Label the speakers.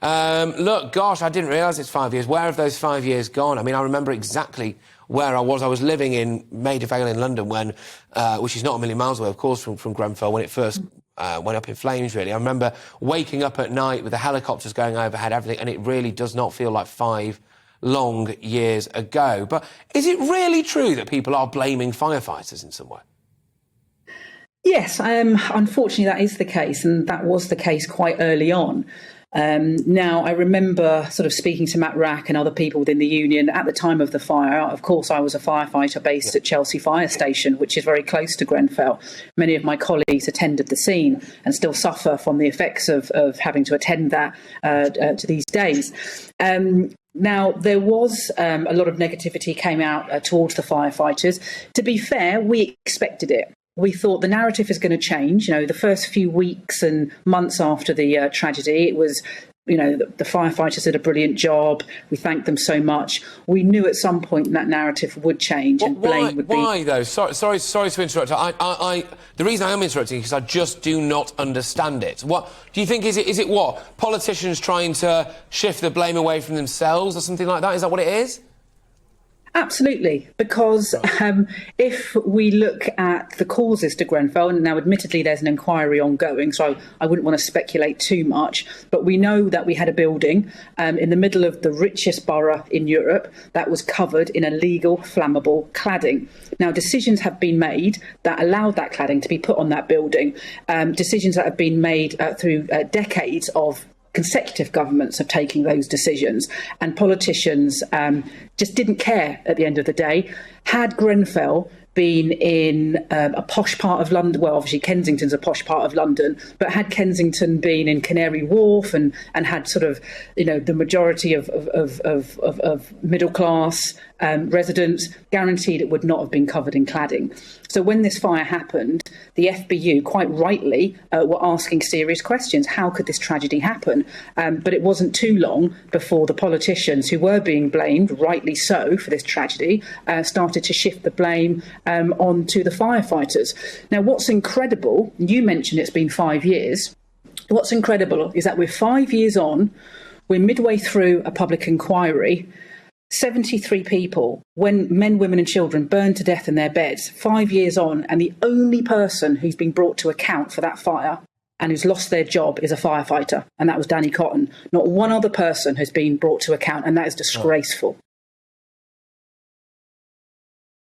Speaker 1: Look, gosh, I didn't realise it's 5 years. Where have those 5 years gone? I mean, I remember exactly where I was. I was living in Maida Vale in London when, which is not a million miles away, of course, from Grenfell, when it first went up in flames, really. I remember waking up at night with the helicopters going overhead, everything, and it really does not feel like 5 long years ago. But is it really true that people are blaming firefighters in some way?
Speaker 2: Yes, unfortunately that is the case, and that was the case quite early on. Now, I remember sort of speaking to Matt Rack and other people within the union at the time of the fire. Of course, I was a firefighter based at Chelsea Fire Station, which is very close to Grenfell. Many of my colleagues attended the scene and still suffer from the effects of having to attend that to these days. Now, there was a lot of negativity came out towards the firefighters. To be fair, we expected it. We thought the narrative is going to change. You know, the first few weeks and months after the tragedy, it was, you know, the firefighters did a brilliant job. We thanked them so much. We knew at some point that narrative would change and blame would be...
Speaker 1: Why, though? Sorry to interrupt. The reason I am interrupting is because I just do not understand it. What do you think? Is it what? Politicians trying to shift the blame away from themselves or something like that? Is that what it is?
Speaker 2: Absolutely, because if we look at the causes to Grenfell, and now admittedly there's an inquiry ongoing, so I wouldn't want to speculate too much, but we know that we had a building in the middle of the richest borough in Europe that was covered in illegal flammable cladding. Now, decisions have been made that allowed that cladding to be put on that building, decisions that have been made through decades of consecutive governments of taking those decisions, and politicians just didn't care at the end of the day. Had Grenfell been in a posh part of London, well, obviously Kensington's a posh part of London, but had Kensington been in Canary Wharf and had sort of, you know, the majority of middle class residents, guaranteed it would not have been covered in cladding. So when this fire happened, the FBU, quite rightly, were asking serious questions. How could this tragedy happen? But it wasn't too long before the politicians who were being blamed, rightly so, for this tragedy, started to shift the blame onto the firefighters. Now, what's incredible, you mentioned it's been 5 years. What's incredible is that we're 5 years on, we're midway through a public inquiry, 73 people, when men, women and children burned to death in their beds, 5 years on, and the only person who's been brought to account for that fire and who's lost their job is a firefighter, and that was Danny Cotton. Not one other person has been brought to account, and that is disgraceful.